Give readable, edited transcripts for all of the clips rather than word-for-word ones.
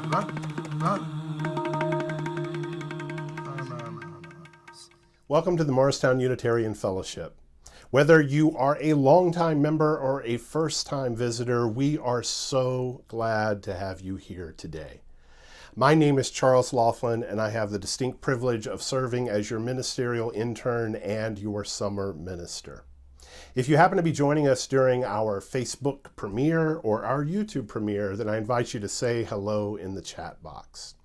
Huh? Huh? No. Welcome to the Morristown Unitarian Fellowship. Whether you are a longtime member or a first-time visitor, we are so glad to have you here today. My name is Charles Loflin, and I have the distinct privilege of serving as your ministerial intern and your summer minister. If you happen to be joining us during our Facebook premiere or our YouTube premiere, then I invite you to say hello in the chat box.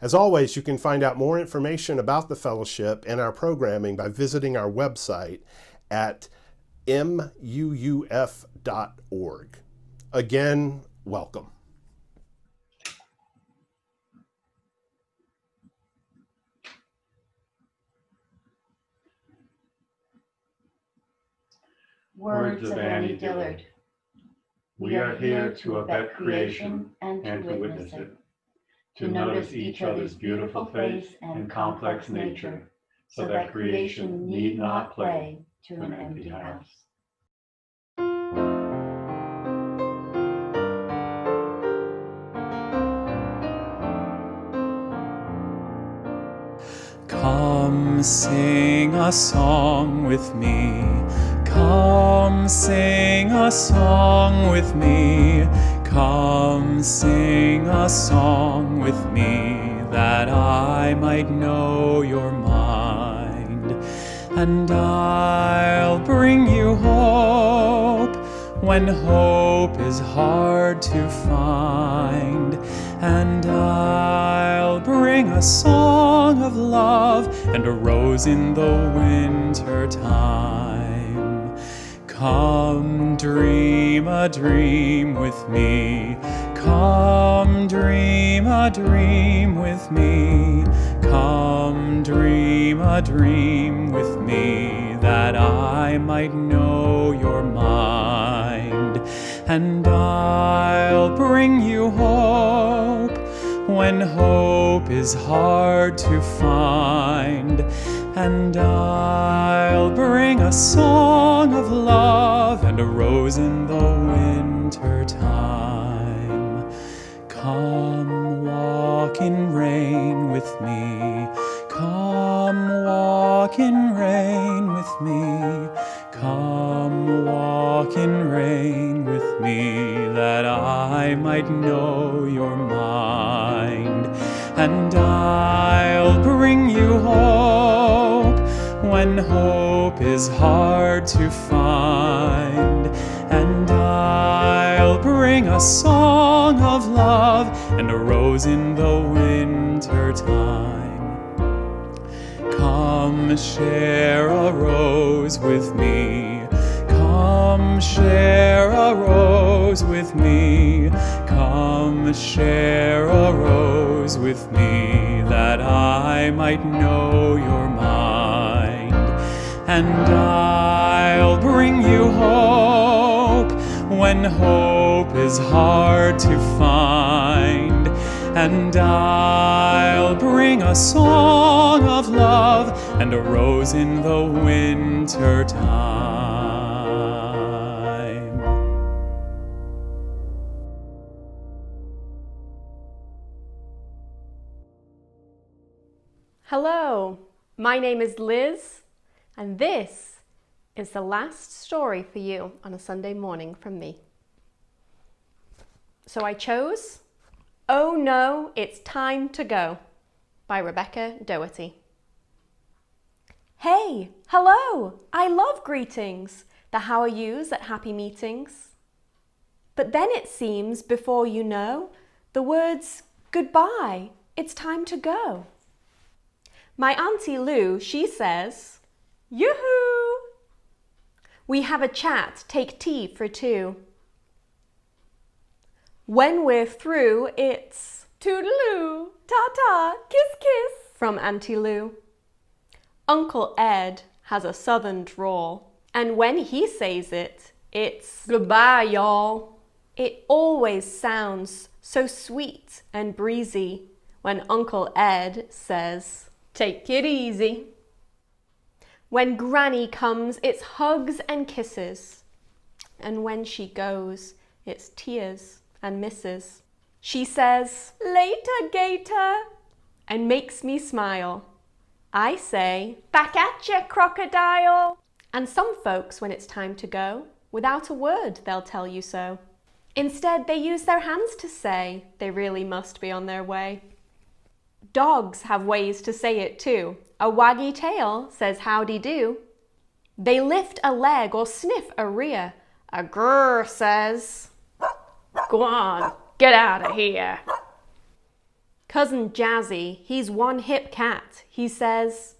As always, you can find out more information about the fellowship and our programming by visiting our website at muuf.org. Again, welcome. Words of Annie Dillard. We are here to abet creation and to witness it, to notice each other's beautiful face and complex nature, so that creation need not play to an empty house. Come sing a song with me. Come sing a song with me. Come sing a song with me, that I might know your mind. And I'll bring you hope when hope is hard to find. And I'll bring a song of love and a rose in the winter time. Come dream a dream with me. Come dream a dream with me. Come dream a dream with me, that I might know your mind. And I'll bring you hope when hope is hard to find. And I'll bring a song of love and a rose in the winter time. Come walk in rain with me. Come walk in rain with me. Come walk in rain with me, that I might know your mind. And I'll bring you hope when hope is hard to find. And I'll bring a song of love and a rose in the winter time. Come share a rose with me. Come share a rose with me. Come share a rose with me, that I might know your mind. And I'll bring you hope when hope is hard to find. And I'll bring a song of love and a rose in the winter time. Hello, my name is Liz, and this is the last story for you on a Sunday morning from me. So I chose Oh No, It's Time to Go by Rebecca Doherty. Hey, hello, I love greetings, the how are yous at happy meetings. But then it seems, before you know, the words goodbye, it's time to go. My Auntie Lou, she says, yoo-hoo! We have a chat, take tea for two. When we're through, it's toodaloo, ta-ta, kiss-kiss from Auntie Lou. Uncle Ed has a southern drawl, and when he says it, it's goodbye, y'all. It always sounds so sweet and breezy when Uncle Ed says, take it easy. When Granny comes, it's hugs and kisses. And when she goes, it's tears and misses. She says, "Later, gator," and makes me smile. I say, "Back at ya, crocodile." And some folks, when it's time to go, without a word, they'll tell you so. Instead, they use their hands to say they really must be on their way. Dogs have ways to say it too. A waggy tail says howdy do. They lift a leg or sniff a rear. A grrr says, "Go on, get out of here." Cousin Jazzy, he's one hip cat. He says,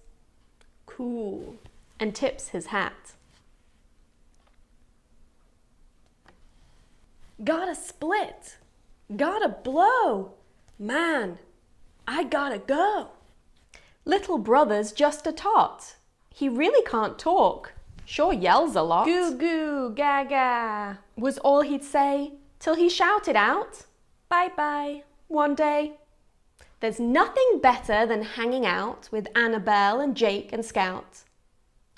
"Cool," and tips his hat. Gotta split, gotta blow, man, I gotta go. Little brother's just a tot. He really can't talk, sure yells a lot. Goo goo gaga was all he'd say till he shouted out, "Bye bye," one day. There's nothing better than hanging out with Annabelle and Jake and Scout.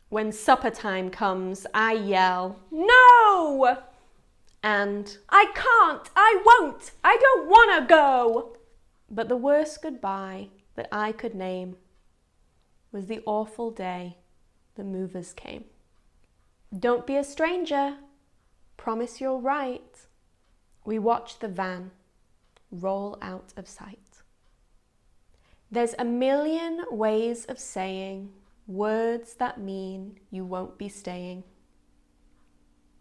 When supper time comes, I yell, "No!" And "I can't, I won't, I don't wanna go." But the worst goodbye that I could name was the awful day the movers came. Don't be a stranger, promise you're right. We watch the van roll out of sight. There's a million ways of saying words that mean you won't be staying.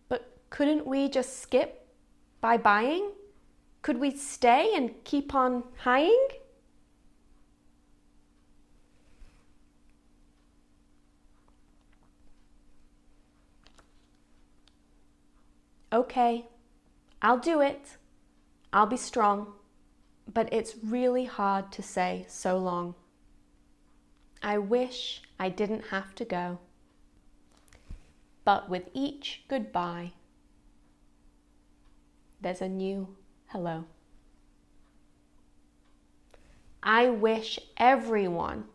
But couldn't we just skip by buying? Could we stay and keep on highing? Okay, I'll do it. I'll be strong. But it's really hard to say so long. I wish I didn't have to go. But with each goodbye, there's a new hello. I wish everyone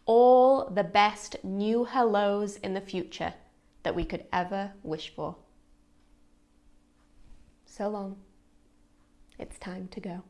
all the best new hellos in the future that we could ever wish for. So long. It's time to go.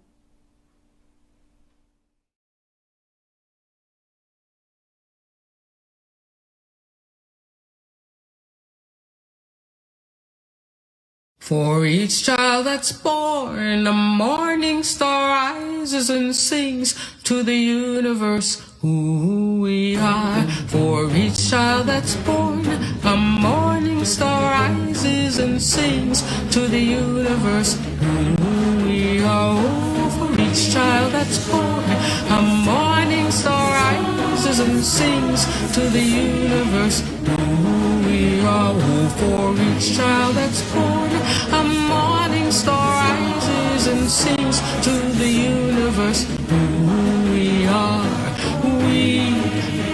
For each child that's born, a morning star rises and sings to the universe who we are. For each child that's born, a morning star rises and sings to the universe who we are. Oh, for each child that's born, a morning star rises and sings to the universe who we are. Oh, for each child that's born, a morning star rises and sings to the universe who we are. We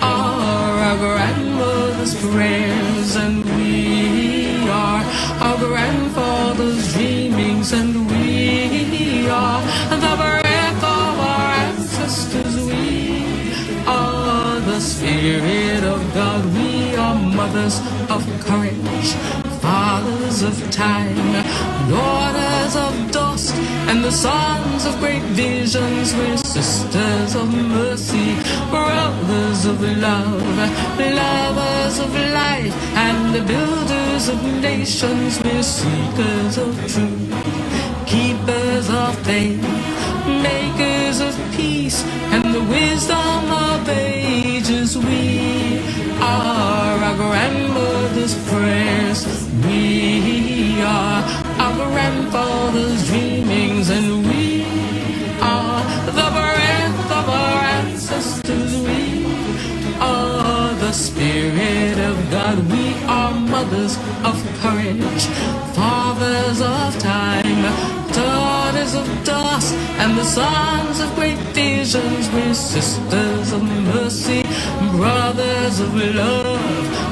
are our grandmother's prayers, and we are our grandfather's dreamings, and we are the breath of our ancestors. We are the Spirit of God. We are mothers of courage, fathers of time, daughters of dust, and the sons of great visions. We're sisters of mercy, brothers of love, lovers of life, and the builders of nations. We're seekers of truth, keepers of faith, makers of peace, and the wisdom of ages. We are our grandmother's prayers. We are our grandfather's dreamings, and we are the breath of our ancestors. We are the Spirit of God. We are mothers of courage, fathers of time, daughters of dust, and the sons of great visions. We're sisters of mercy, brothers of love,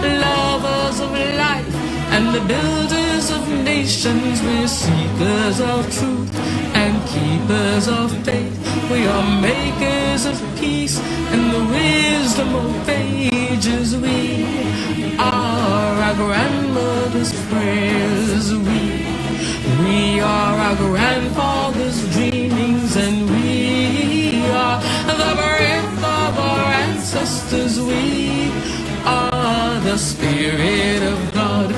lovers of life, and the builders of nations. We're seekers of truth and keepers of faith. We are makers of peace and the wisdom of ages. We are our grandmother's prayers. We We are our grandfather's dreamings, and we are the breath of our ancestors. We are the Spirit of God.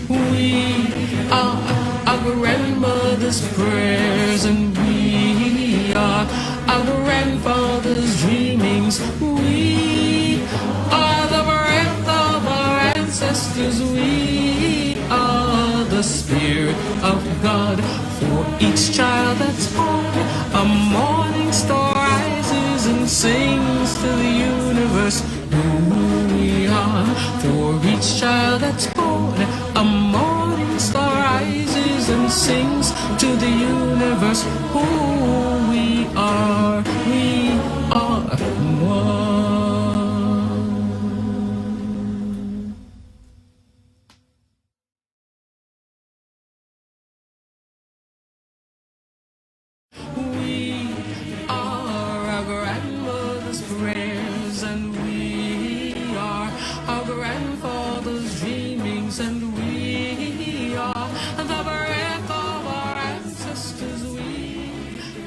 We are our grandmother's prayers, and we are our grandfather's dreamings. We are the breath of our ancestors. We are the Spirit of God. For each child that's born, a morning star rises and sings to the universe who we are. For each child that's born, a morning star rises and sings to the universe who we are. We are one. We are our grandmother's prayers, and we are our grandfather's dreamings, and we are the breath of our ancestors. We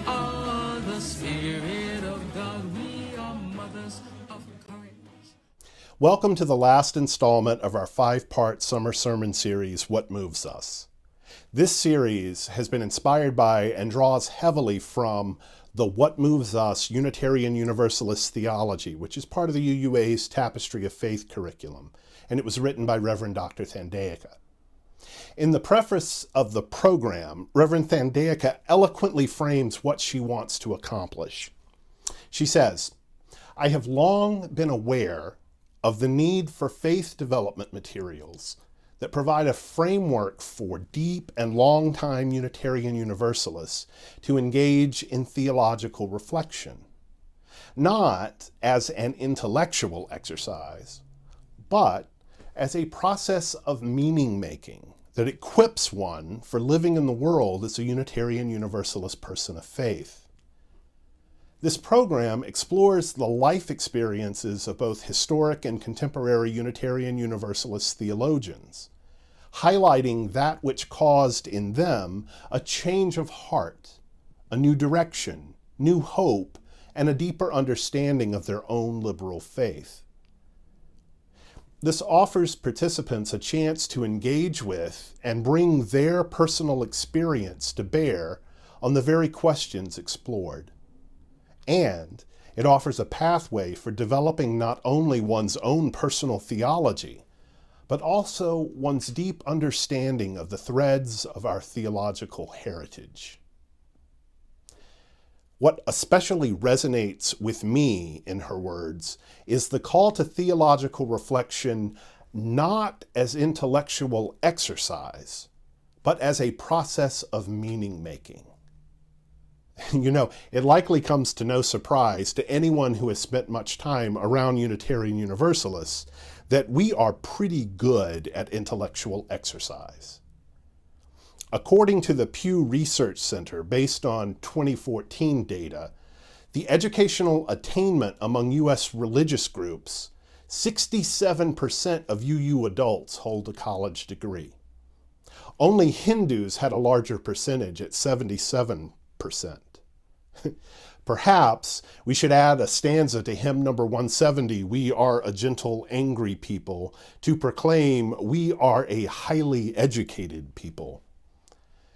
are the Spirit of God. We are mothers of courage. Welcome to the last installment of our 5-part summer sermon series, What Moves Us. This series has been inspired by and draws heavily from the What Moves Us Unitarian Universalist theology, which is part of the UUA's Tapestry of Faith curriculum, and it was written by Reverend Dr. Thankdeka. In the preface of the program, Reverend Thankdeka eloquently frames what she wants to accomplish. She says, "I have long been aware of the need for faith development materials that provide a framework for deep and long-time Unitarian Universalists to engage in theological reflection, not as an intellectual exercise, but as a process of meaning-making that equips one for living in the world as a Unitarian Universalist person of faith. This program explores the life experiences of both historic and contemporary Unitarian Universalist theologians, highlighting that which caused in them a change of heart, a new direction, new hope, and a deeper understanding of their own liberal faith. This offers participants a chance to engage with and bring their personal experience to bear on the very questions explored. And it offers a pathway for developing not only one's own personal theology, but also one's deep understanding of the threads of our theological heritage." What especially resonates with me, in her words, is the call to theological reflection not as intellectual exercise, but as a process of meaning-making. You know, it likely comes to no surprise to anyone who has spent much time around Unitarian Universalists that we are pretty good at intellectual exercise. According to the Pew Research Center, based on 2014 data, the educational attainment among U.S. religious groups, 67% of UU adults hold a college degree. Only Hindus had a larger percentage at 77%. Perhaps we should add a stanza to hymn number 170, "We are a gentle, angry people," to proclaim we are a highly educated people.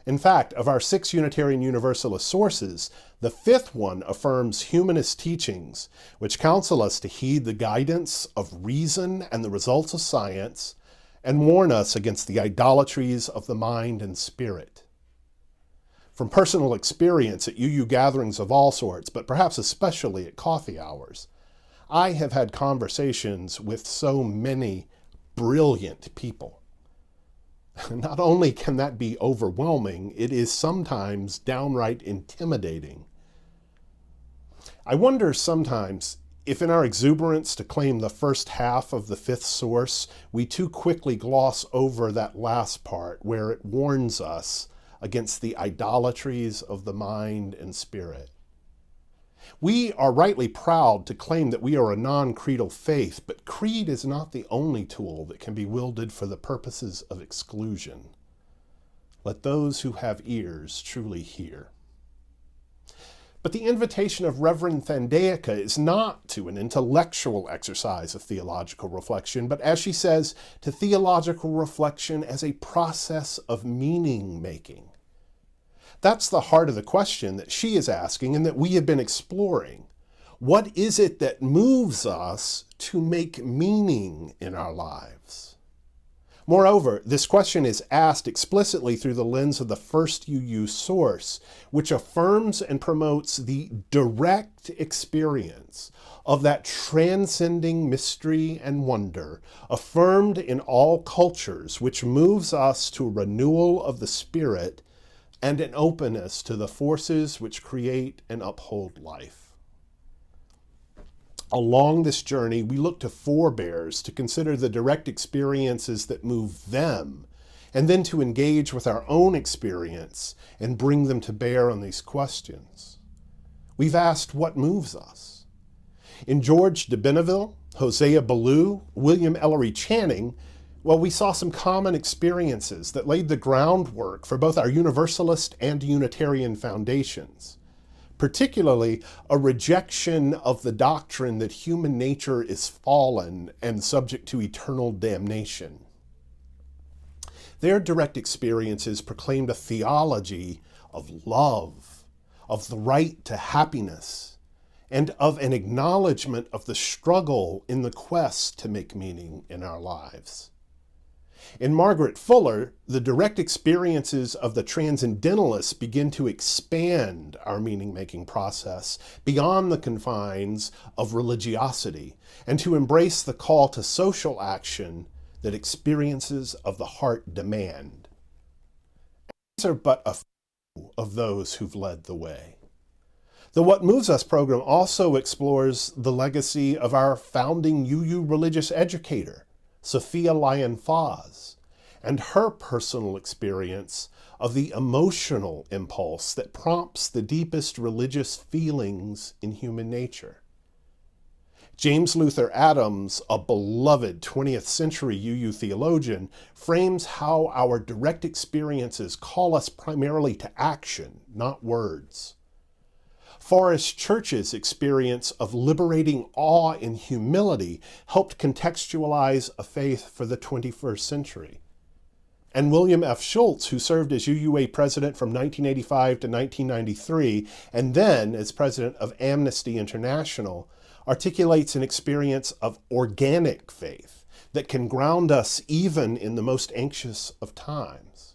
In fact, of our 6 Unitarian Universalist sources, the 5th one affirms humanist teachings, which counsel us to heed the guidance of reason and the results of science, and warn us against the idolatries of the mind and spirit. From personal experience at UU gatherings of all sorts, but perhaps especially at coffee hours, I have had conversations with so many brilliant people. Not only can that be overwhelming, it is sometimes downright intimidating. I wonder sometimes if in our exuberance to claim the first half of the 5th source, we too quickly gloss over that last part where it warns us against the idolatries of the mind and spirit. We are rightly proud to claim that we are a non-creedal faith, but creed is not the only tool that can be wielded for the purposes of exclusion. Let those who have ears truly hear. But the invitation of Reverend Thankdeka is not to an intellectual exercise of theological reflection, but as she says, to theological reflection as a process of meaning-making. That's the heart of the question that she is asking and that we have been exploring. What is it that moves us to make meaning in our lives? Moreover, this question is asked explicitly through the lens of the first UU source, which affirms and promotes the direct experience of that transcending mystery and wonder, affirmed in all cultures, which moves us to a renewal of the spirit and an openness to the forces which create and uphold life. Along this journey, we look to forebears to consider the direct experiences that move them, and then to engage with our own experience and bring them to bear on these questions. We've asked what moves us. In George de Benneville, Hosea Ballou, William Ellery Channing, well, we saw some common experiences that laid the groundwork for both our Universalist and Unitarian foundations. Particularly a rejection of the doctrine that human nature is fallen and subject to eternal damnation. Their direct experiences proclaimed a theology of love, of the right to happiness, and of an acknowledgement of the struggle in the quest to make meaning in our lives. In Margaret Fuller, the direct experiences of the transcendentalists begin to expand our meaning-making process beyond the confines of religiosity and to embrace the call to social action that experiences of the heart demand. These are but a few of those who've led the way. The What Moves Us program also explores the legacy of our founding UU religious educator, Sophia Lyon-Foz, and her personal experience of the emotional impulse that prompts the deepest religious feelings in human nature. James Luther Adams, a beloved 20th century UU theologian, frames how our direct experiences call us primarily to action, not words. Forrest Church's experience of liberating awe and humility helped contextualize a faith for the 21st century. And William F. Schultz, who served as UUA president from 1985 to 1993, and then as president of Amnesty International, articulates an experience of organic faith that can ground us even in the most anxious of times.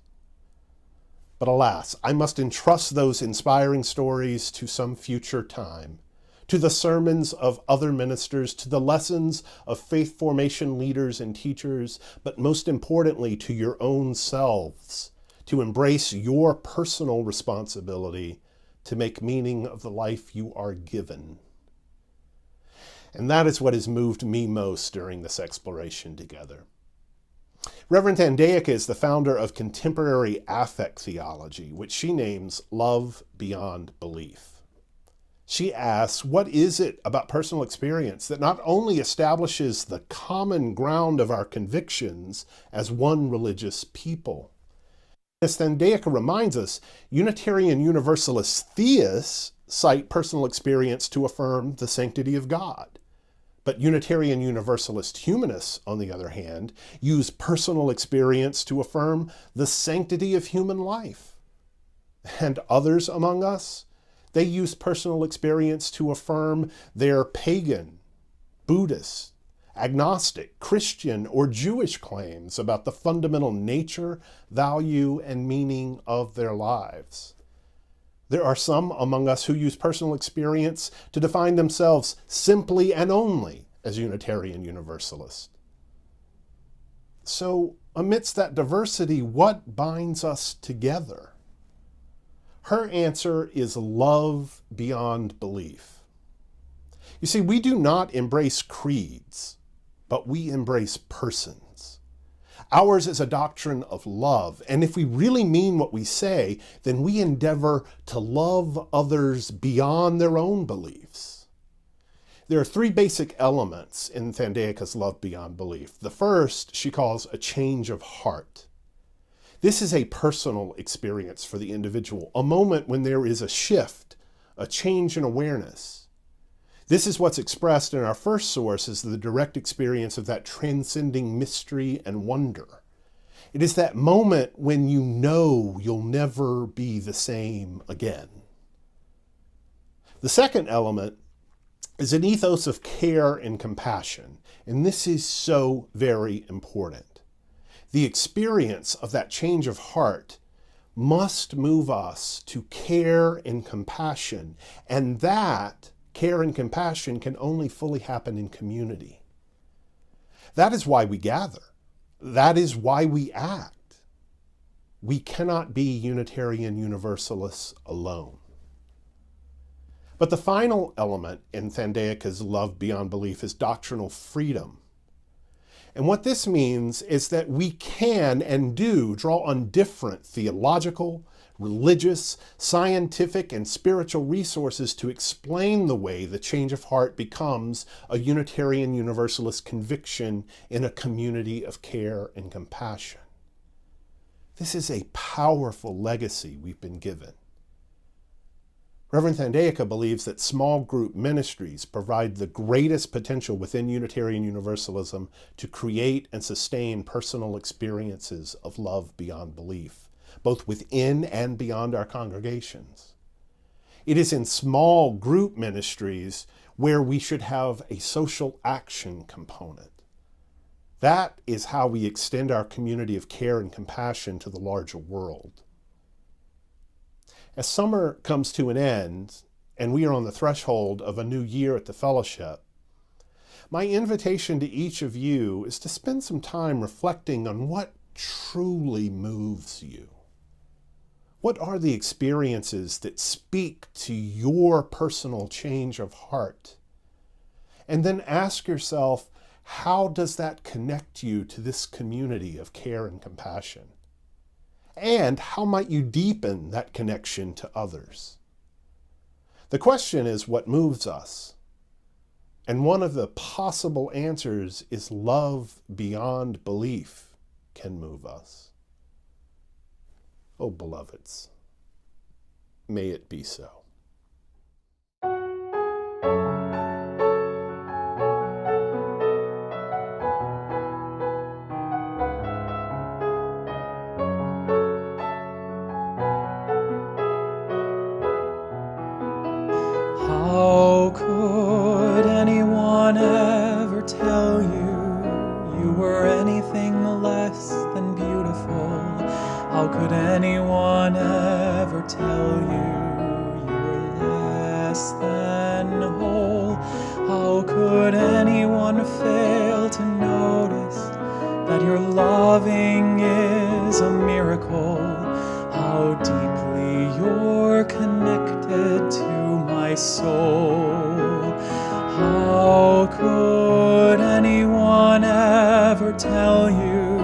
But alas, I must entrust those inspiring stories to some future time, to the sermons of other ministers, to the lessons of faith formation leaders and teachers, but most importantly, to your own selves, to embrace your personal responsibility to make meaning of the life you are given. And that is what has moved me most during this exploration together. Reverend Thankdeka is the founder of contemporary affect theology, which she names Love Beyond Belief. She asks, what is it about personal experience that not only establishes the common ground of our convictions as one religious people? As Thankdeka reminds us, Unitarian Universalist theists cite personal experience to affirm the sanctity of God. But Unitarian Universalist humanists, on the other hand, use personal experience to affirm the sanctity of human life. And others among us, they use personal experience to affirm their pagan, Buddhist, agnostic, Christian, or Jewish claims about the fundamental nature, value, and meaning of their lives. There are some among us who use personal experience to define themselves simply and only as Unitarian Universalists. So, amidst that diversity, what binds us together? Her answer is love beyond belief. You see, we do not embrace creeds, but we embrace persons. Ours is a doctrine of love, and if we really mean what we say, then we endeavor to love others beyond their own beliefs. There are three basic elements in Thankdeka's Love Beyond Belief. The first she calls a change of heart. This is a personal experience for the individual, a moment when there is a shift, a change in awareness. This is what's expressed in our first source as the direct experience of that transcending mystery and wonder. It is that moment when you know you'll never be the same again. The second element is an ethos of care and compassion, and this is so very important. The experience of that change of heart must move us to care and compassion, and that care and compassion can only fully happen in community. That is why we gather. That is why we act. We cannot be Unitarian Universalists alone. But the final element in Thankdeka's love beyond belief is doctrinal freedom. And what this means is that we can and do draw on different theological, religious, scientific, and spiritual resources to explain the way the change of heart becomes a Unitarian Universalist conviction in a community of care and compassion. This is a powerful legacy we've been given. Reverend Thankdeka believes that small group ministries provide the greatest potential within Unitarian Universalism to create and sustain personal experiences of love beyond belief, both within and beyond our congregations. It is in small group ministries where we should have a social action component. That is how we extend our community of care and compassion to the larger world. As summer comes to an end, and we are on the threshold of a new year at the fellowship, my invitation to each of you is to spend some time reflecting on what truly moves you. What are the experiences that speak to your personal change of heart? And then ask yourself, how does that connect you to this community of care and compassion? And how might you deepen that connection to others? The question is what moves us. And one of the possible answers is love beyond belief can move us. Oh, beloveds, may it be so. How could anyone ever tell you were anything less than beautiful? How could anyone ever tell you were less than whole? How could anyone fail to notice that your loving is a miracle? How deeply you're connected to my soul. How could anyone ever tell you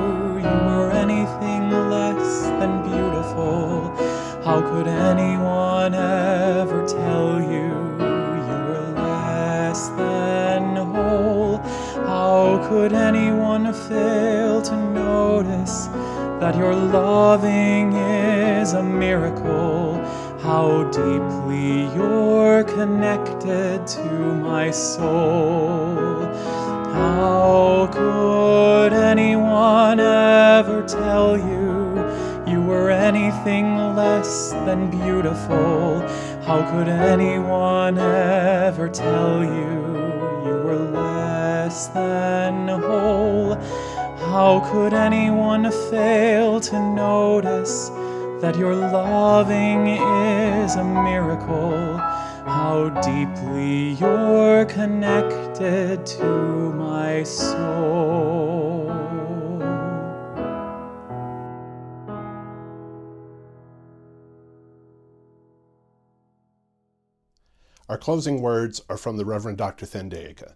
were anything less than beautiful? How could anyone ever tell you were less than whole? How could anyone fail to notice that your loving is a miracle? How deeply you're connected to my soul. How could anyone ever tell you were anything less than beautiful? How could anyone ever tell you were less than whole? How could anyone fail to notice that your loving is a miracle? How deeply you're connected to my soul. Our closing words are from the Reverend Dr. Thankdeka.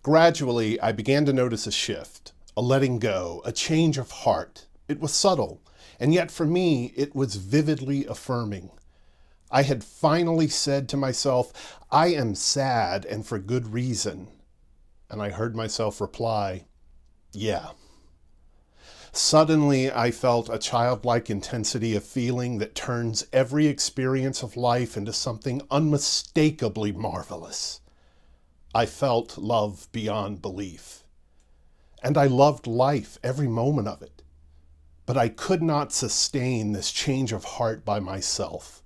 Gradually, I began to notice a shift, a letting go, a change of heart. It was subtle, and yet for me, it was vividly affirming. I had finally said to myself, I am sad and for good reason. And I heard myself reply, yeah. Suddenly, I felt a childlike intensity of feeling that turns every experience of life into something unmistakably marvelous. I felt love beyond belief. And I loved life, every moment of it. But I could not sustain this change of heart by myself.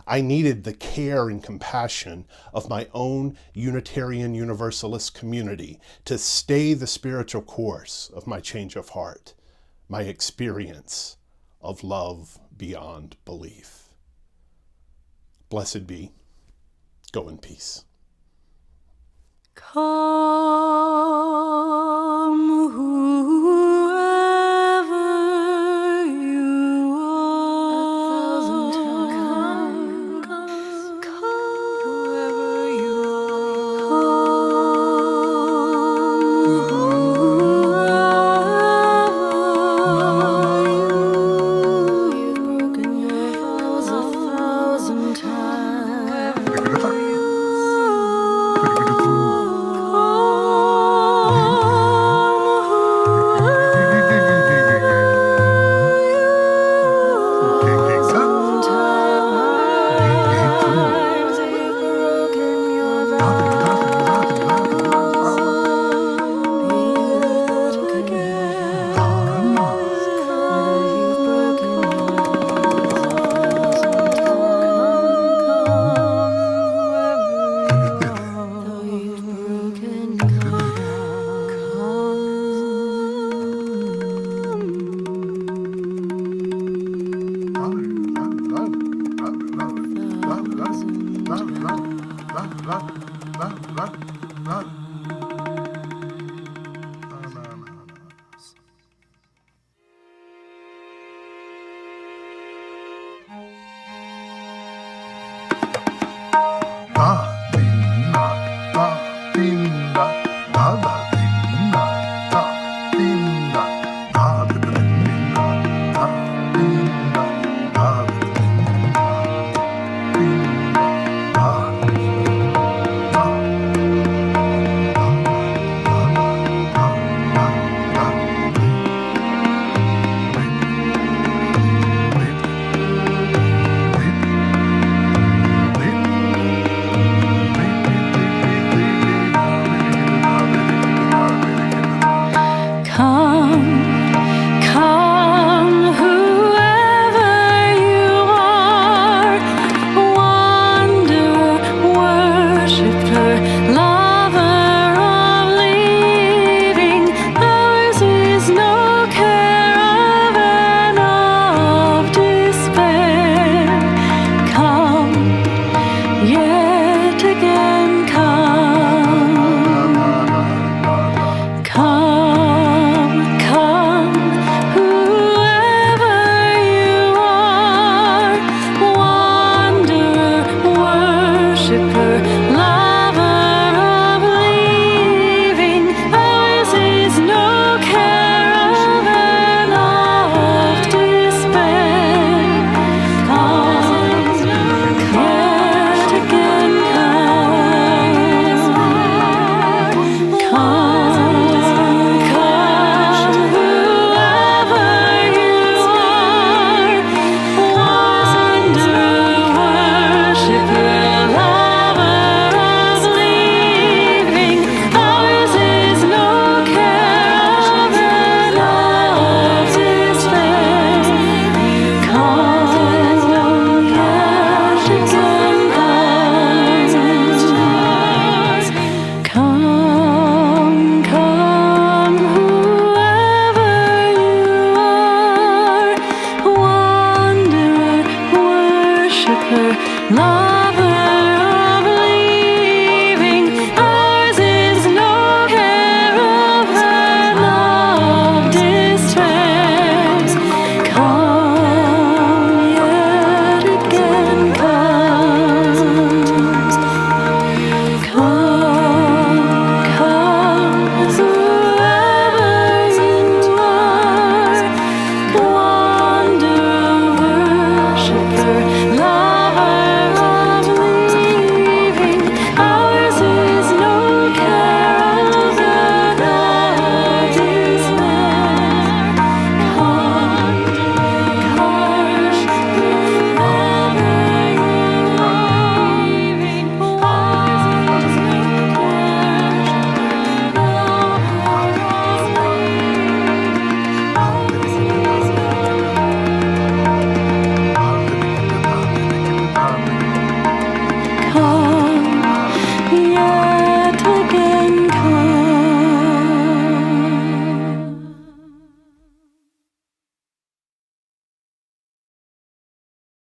I needed the care and compassion of my own Unitarian Universalist community to stay the spiritual course of my change of heart, my experience of love beyond belief. Blessed be. Go in peace. Come, whoever you are. Come, whoever you are. You've broken your vows 1,000 times. Love.